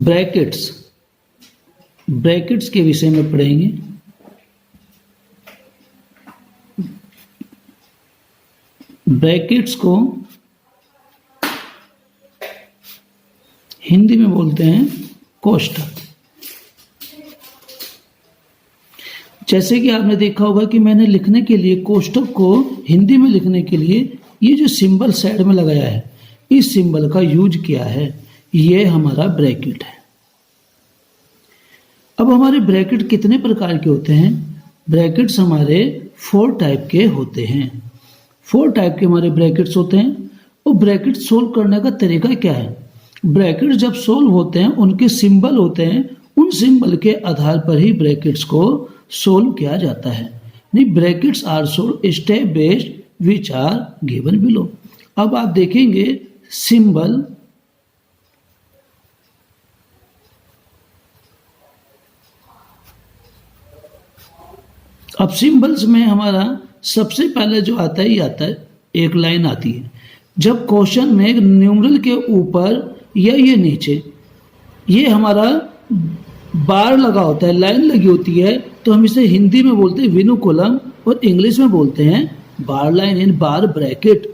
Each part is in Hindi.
ब्रैकेट्स, ब्रैकेट्स के विषय में पढ़ेंगे। ब्रैकेट्स को हिंदी में बोलते हैं कोष्ठक। जैसे कि आपने देखा होगा कि मैंने लिखने के लिए कोष्ठक को हिंदी में लिखने के लिए ये जो सिंबल साइड में लगाया है, इस सिंबल का यूज किया है। ये हमारा ब्रैकेट है। अब हमारे ब्रैकेट कितने प्रकार के होते हैं? ब्रैकेट्स हमारे 4 टाइप के होते हैं। 4 टाइप के हमारे ब्रैकेट्स होते हैं। और ब्रैकेट सोल्व करने का तरीका क्या है? ब्रैकेट जब सोल्व होते हैं, उनके सिंबल होते हैं, उन सिंबल के आधार पर ही ब्रैकेट्स को सोल्व किया जाता है। नहीं, brackets are solve step based which are given below. अब आप देखेंगे सिंबल, अब सिंबल्स में हमारा सबसे पहले जो आता है, ये आता है, एक लाइन आती है। जब क्वेश्चन में एक न्यूमरल के ऊपर या ये नीचे ये हमारा बार लगा होता है, लाइन लगी होती है, तो हम इसे हिंदी में बोलते हैं विनुकुलम और इंग्लिश में बोलते हैं बार लाइन इन बार ब्रैकेट।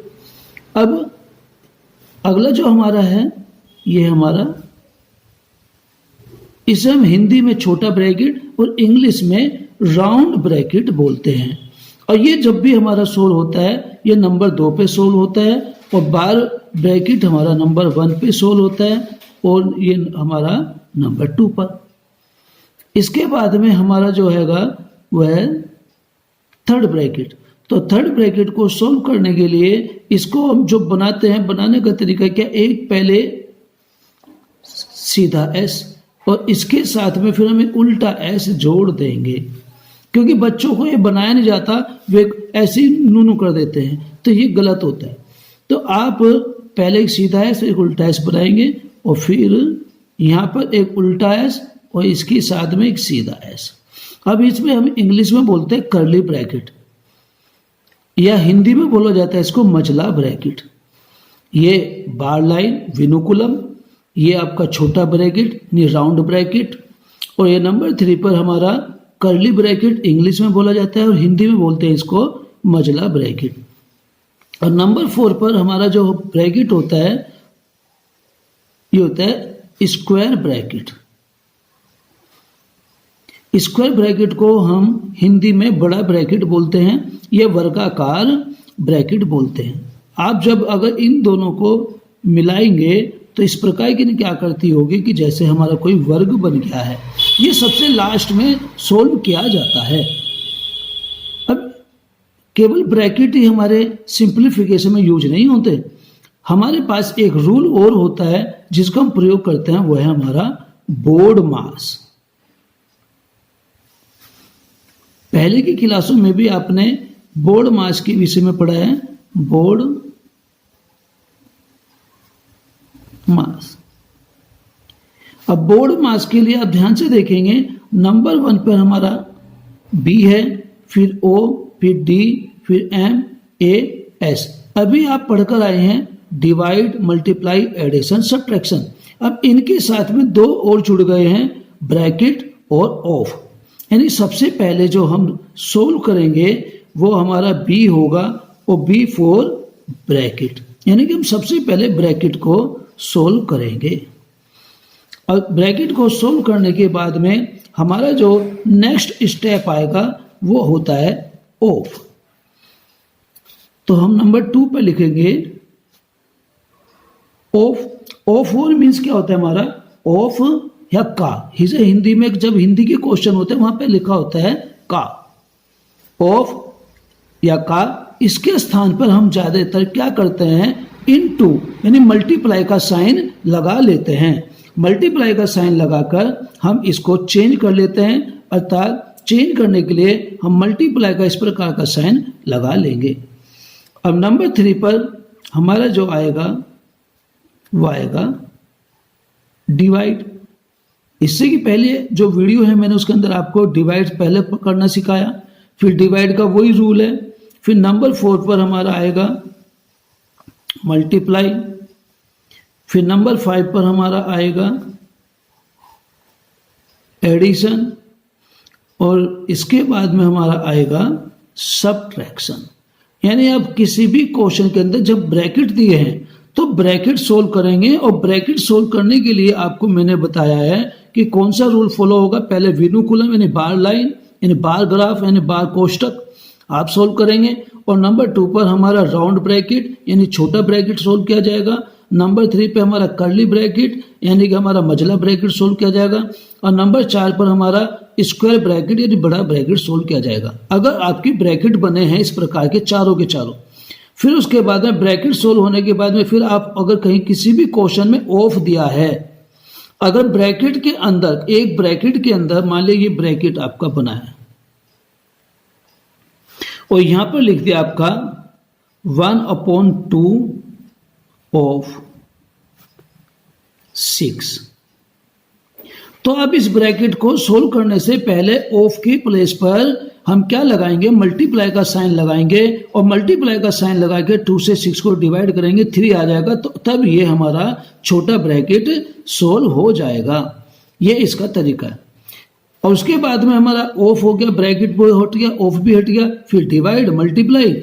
अब अगला जो हमारा है, ये हमारा, इसे हम हिंदी में छोटा ब्रैकेट और इंग्लिश में राउंड ब्रैकेट बोलते हैं। और ये जब भी हमारा सोल्व होता है, ये नंबर 2 पे सोल्व होता है, और बार ब्रैकेट हमारा नंबर 1 पे सोल्व होता है, और ये हमारा नंबर 2 पर। इसके बाद में हमारा जो हैगा वह है थर्ड ब्रैकेट। तो थर्ड ब्रैकेट को सोल्व करने के लिए इसको हम जो बनाते हैं, बनाने का तरीका क्या? एक पहले सीधा एस और इसके साथ में फिर हम एक उल्टा एस जोड़ देंगे, क्योंकि बच्चों को ये बनाया नहीं जाता, वे ऐसे ही नूनू कर देते हैं, तो ये गलत होता है। तो आप पहले एक सीधा एस, एक उल्टा एस बनाएंगे, और फिर यहाँ पर एक उल्टा एस और इसके साथ में एक सीधा एस। अब इसमें हम इंग्लिश में बोलते हैं कर्ली ब्रैकेट, या हिंदी में बोला जाता है इसको मजला ब्रैकेट। ये बार लाइन विनुकुलम, ये आपका छोटा ब्रैकेट यानी राउंड ब्रैकेट, और ये नंबर 3 पर हमारा कर्ली ब्रैकेट इंग्लिश में बोला जाता है और हिंदी में बोलते हैं इसको मजला ब्रैकेट। और नंबर 4 पर हमारा जो ब्रैकेट होता है, ये होता है स्क्वायर ब्रैकेट। स्क्वायर ब्रैकेट को हम हिंदी में बड़ा ब्रैकेट बोलते हैं, यह वर्गाकार ब्रैकेट बोलते हैं। आप जब अगर इन दोनों को मिलाएंगे तो इस प्रकार की क्या करती होगी कि जैसे हमारा कोई वर्ग बन गया है। ये सबसे लास्ट में सोल्व किया जाता है। अब केवल ब्रैकेट ही हमारे सिंप्लीफिकेशन में यूज नहीं होते, हमारे पास एक रूल और होता है जिसको हम प्रयोग करते हैं, वो है हमारा बोर्ड मास। पहले की क्लासों में भी आपने बोर्ड मास के विषय में पढ़ा है, बोर्ड मास। अब बोर्ड मास के लिए आप ध्यान से देखेंगे, नंबर 1 पर हमारा बी है, फिर ओ, फिर डी, फिर एम, ए, एस। अभी आप पढ़कर आए हैं डिवाइड, मल्टीप्लाई, एडिशन, सब्ट्रैक्शन। अब इनके साथ में 2 और जुड़ गए हैं, ब्रैकेट और ऑफ। यानी सबसे पहले जो हम सोल्व करेंगे वो हमारा बी होगा, और बी फॉर ब्रैकेट, यानी कि हम सबसे पहले ब्रैकेट को सोल्व करेंगे। और ब्रैकेट को सोल्व करने के बाद में हमारा जो नेक्स्ट स्टेप आएगा वो होता है ऑफ। तो हम नंबर 2 पे लिखेंगे ऑफ। ऑफ और मीन्स क्या होता है हमारा? ऑफ या का। इसे हिंदी में जब हिंदी के क्वेश्चन होते हैं वहां पे लिखा होता है का। ऑफ या का, इसके स्थान पर हम ज्यादातर क्या करते हैं? इनटू यानी मल्टीप्लाई का साइन लगा लेते हैं। मल्टीप्लाई का साइन लगाकर हम इसको चेंज कर लेते हैं, अर्थात चेंज करने के लिए हम मल्टीप्लाई का इस प्रकार का साइन लगा लेंगे। अब नंबर 3 पर हमारा जो आएगा वो आएगा डिवाइड। इससे कि पहले जो वीडियो है मैंने उसके अंदर आपको डिवाइड पहले करना सिखाया, फिर डिवाइड का वही रूल है। फिर नंबर 4 पर हमारा आएगा मल्टीप्लाई, फिर नंबर 5 पर हमारा आएगा एडिशन, और इसके बाद में हमारा आएगा सबट्रैक्शन। यानी आप किसी भी क्वेश्चन के अंदर जब ब्रैकेट दिए हैं तो ब्रैकेट सोल्व करेंगे, और ब्रैकेट सोल्व करने के लिए आपको मैंने बताया है कि कौन सा रूल फॉलो होगा। पहले विनुकुलम यानी बार लाइन यानी बार ग्राफ यानी बार कोष्टक आप सोल्व करेंगे, और नंबर 2 पर हमारा राउंड ब्रैकेट यानी छोटा ब्रैकेट सोल्व किया जाएगा। नंबर 3 पे हमारा कर्ली ब्रैकेट यानी कि हमारा मझला ब्रैकेट सोल्व किया जाएगा, और नंबर 4 पर हमारा स्क्वायर ब्रैकेट यानी बड़ा ब्रैकेट सोल्व किया जाएगा। अगर आपकी ब्रैकेट बने हैं इस प्रकार के चारों के चारों, फिर उसके बाद में ब्रैकेट सोल्व होने के बाद में फिर आप अगर कहीं किसी भी क्वेश्चन में ऑफ दिया है, अगर ब्रैकेट के अंदर एक ब्रैकेट के अंदर मान लीजिए ये ब्रैकेट आपका बना है और यहां पर लिख दिया आपका 1/2 ऑफ 6, तो अब इस ब्रैकेट को सोल्व करने से पहले ऑफ की प्लेस पर हम क्या लगाएंगे, मल्टीप्लाई का साइन लगाएंगे, और मल्टीप्लाई का साइन लगा के 2 से 6 को डिवाइड करेंगे, 3 आ जाएगा, तो तब ये हमारा छोटा ब्रैकेट सोल्व हो जाएगा। ये इसका तरीका है। और उसके बाद में हमारा ऑफ हो गया, ब्रैकेट भी हट गया, ऑफ भी हट गया, फिर डिवाइड, मल्टीप्लाई,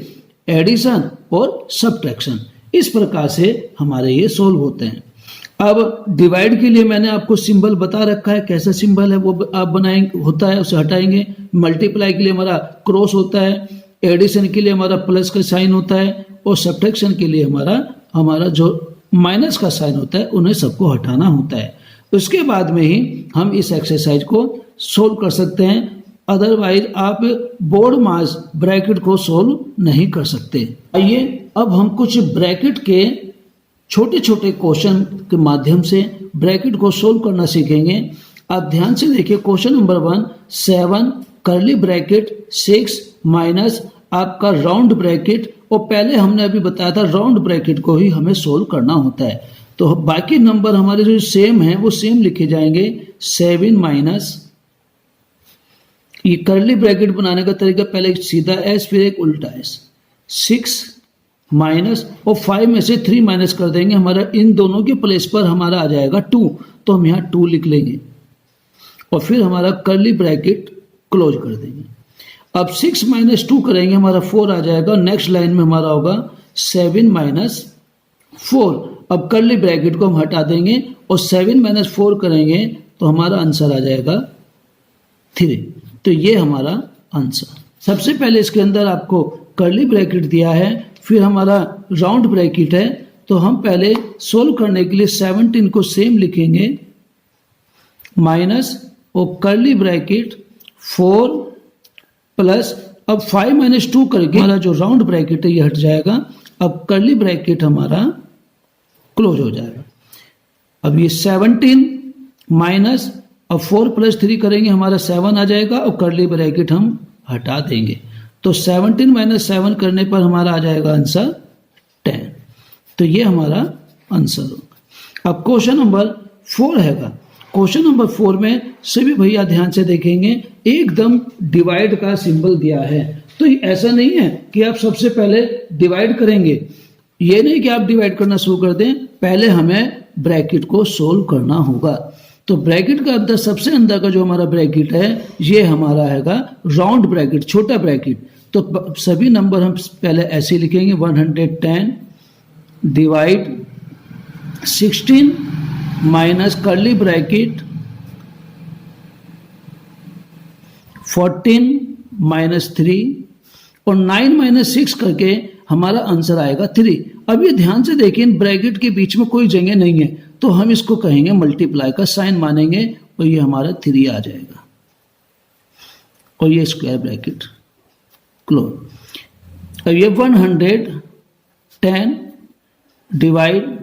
एडिशन और सबट्रैक्शन, इस प्रकार से हमारे ये सोल्व होते हैं। अब डिवाइड के लिए मैंने आपको सिंबल बता रखा है, कैसा सिंबल है वो आप बनाएंगे, होता है उसे हटाएंगे। मल्टीप्लाई के लिए हमारा क्रॉस होता है, एडिशन के लिए हमारा प्लस का साइन होता है, और सबट्रैक्शन के लिए हमारा जो माइनस का साइन होता है उन्हें सबको हटाना होता है। उसके बाद में ही हम इस एक्सरसाइज को सोल्व कर सकते हैं, अदरवाइज आप बोर्ड मास ब्रैकेट को सोल्व नहीं कर सकते। आइए अब हम कुछ ब्रैकेट के छोटे छोटे क्वेश्चन के माध्यम से ब्रैकेट को सोल्व करना सीखेंगे। आप ध्यान से देखिए, question number 1, 7 curly bracket 6 minus आपका राउंड ब्रैकेट, और पहले हमने अभी बताया था राउंड ब्रैकेट को ही हमें सोल्व करना होता है। तो बाकी नंबर हमारे जो सेम है वो सेम लिखे जाएंगे। 7 माइनस, ये कर्ली ब्रैकेट बनाने का तरीका पहले एक सीधा एस फिर एक उल्टा एस, 6 माइनस, और 5 में से 3 माइनस कर देंगे, हमारा इन दोनों के प्लेस पर हमारा आ जाएगा 2, तो हम यहाँ 2 लिख लेंगे, और फिर हमारा कर्ली ब्रैकेट क्लोज कर देंगे। अब 6 माइनस 2 करेंगे, हमारा 4 आ जाएगा। नेक्स्ट लाइन में हमारा होगा 7 माइनस 4। अब कर्ली ब्रैकेट को हम हटा देंगे और 7 माइनस 4 करेंगे तो हमारा आंसर आ जाएगा 3। तो ये हमारा आंसर। सबसे पहले इसके अंदर आपको कर्ली ब्रैकेट दिया है, फिर हमारा राउंड ब्रैकेट है, तो हम पहले सोल्व करने के लिए 17 को सेम लिखेंगे, माइनस और कर्ली ब्रैकेट 4 प्लस, अब 5 माइनस 2 करके हमारा जो राउंड ब्रैकेट है ये हट जाएगा। अब कर्ली ब्रैकेट हमारा क्लोज हो जाएगा। अब ये 17 माइनस, अब 4 प्लस 3 करेंगे, हमारा 7 आ जाएगा, और कर्ली ब्रैकेट हम हटा देंगे, तो 17 माइनस 7 करने पर हमारा आ जाएगा आंसर 10। तो ये हमारा आंसर होगा। अब क्वेश्चन नंबर 4 हैगा। क्वेश्चन नंबर 4 में सभी भैया ध्यान से देखेंगे, एकदम डिवाइड का सिंबल दिया है। तो ऐसा नहीं है कि आप सबसे पहले डिवाइड करेंगे, ये नहीं कि आप डिवाइड करना शुरू कर दें, पहले हमें ब्रैकेट को सोल्व करना होगा। तो ब्रैकेट का अंदर सबसे अंदर का जो हमारा ब्रैकेट है ये हमारा हैगा राउंड ब्रैकेट, छोटा ब्रैकेट। तो सभी नंबर हम पहले ऐसे लिखेंगे, 110 divide 16 minus curly bracket 14 minus 3, और 9 माइनस 6 करके हमारा आंसर आएगा 3। अब ये ध्यान से देखिए, ब्रैकेट के बीच में कोई जगह नहीं है, तो हम इसको कहेंगे मल्टीप्लाई का साइन मानेंगे, और ये हमारा 3 आ जाएगा, और ये स्क्वायर ब्रैकेट क्लोज। अब ये 110 divide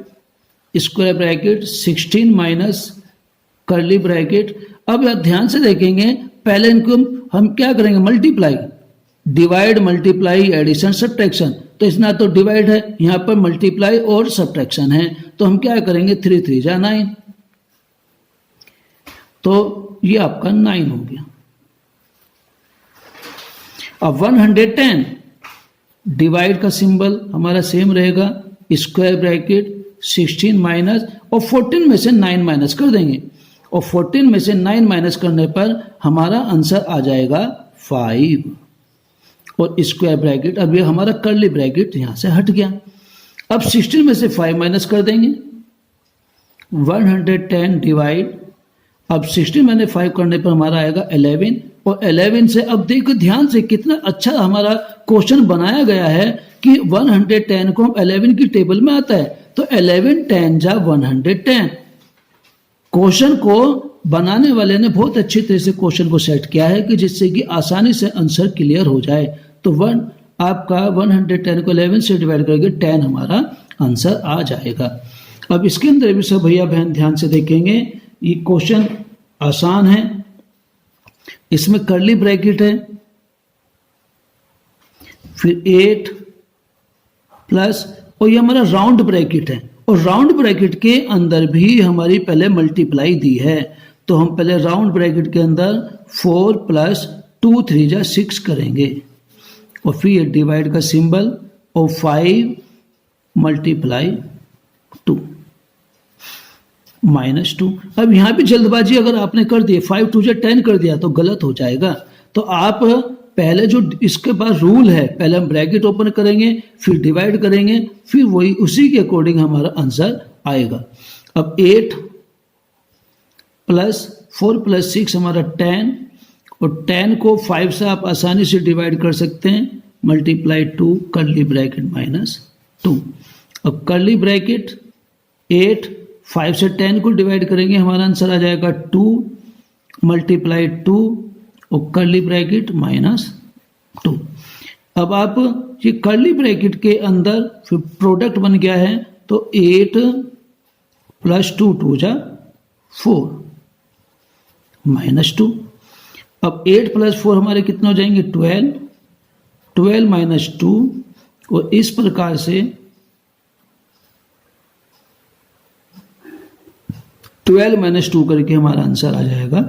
square bracket 16 minus curly bracket. अब आप ध्यान से देखेंगे, पहले इनको हम क्या करेंगे, multiply, divide, multiply, addition, subtraction. तो इसना तो डिवाइड है, यहां पर मल्टीप्लाई और सब्ट्रैक्शन है, तो हम क्या करेंगे, 3 3 जा 9, तो ये आपका 9 हो गया। अब 110 डिवाइड का सिंबल हमारा सेम रहेगा, स्क्वायर ब्रैकेट 16 माइनस, और 14 में से 9 माइनस कर देंगे, और 14 में से 9 माइनस करने पर हमारा आंसर आ जाएगा 5 और स्क्वायर ब्रैकेट। अब ये हमारा कर्ली ब्रैकेट यहां से हट गया। अब 16 में से 5 माइनस कर देंगे, 110 डिवाइड, अब 16 मैंने 5 करने पर हमारा आएगा 11 और 11 से अब देखो ध्यान से कितना अच्छा हमारा क्वेश्चन बनाया गया है कि 110 को हम 11 की टेबल में आता है तो 11 10 जा 110। क्वेश्चन को बनाने वाले ने बहुत अच्छी तरह से क्वेश्चन को सेट किया है कि जिससे कि आसानी से आंसर क्लियर हो जाए। तो आपका 110 को 11 से डिवाइड करके 10 हमारा आंसर आ जाएगा। अब इसके अंदर भी सब भैया बहन ध्यान से देखेंगे, ये क्वेश्चन आसान है, इसमें कर्ली ब्रैकेट है, फिर 8 प्लस और ये हमारा राउंड ब्रैकेट है और राउंड ब्रैकेट के अंदर भी हमारी पहले मल्टीप्लाई दी है तो हम पहले राउंड ब्रैकेट के अंदर 4 प्लस 2 3 जा 6 करेंगे और फिर ये डिवाइड का सिंबल और 5 मल्टीप्लाई 2 -2। अब यहां भी जल्दबाजी अगर आपने कर दी 5 2 10 कर दिया तो गलत हो जाएगा। तो आप पहले जो इसके बाद रूल है, पहले हम ब्रैकेट ओपन करेंगे फिर डिवाइड करेंगे फिर वही उसी के अकॉर्डिंग हमारा आंसर आएगा। अब 8 प्लस 4 प्लस 6 हमारा 10 और 10 को 5 से आप आसानी से डिवाइड कर सकते हैं, मल्टीप्लाई 2 कर्ली ब्रैकेट -2। अब कर्ली ब्रैकेट 8 5 से 10 को डिवाइड करेंगे हमारा आंसर आ जाएगा 2 मल्टीप्लाई 2 और कर्ली ब्रैकेट -2। अब आप ये कर्ली ब्रैकेट के अंदर फिर प्रोडक्ट बन गया है तो 8 प्लस 2 2 जा 4 -2। अब 8 प्लस 4 हमारे कितने हो जाएंगे 12 12 -2 और इस प्रकार से 12 -2 करके हमारा आंसर आ जाएगा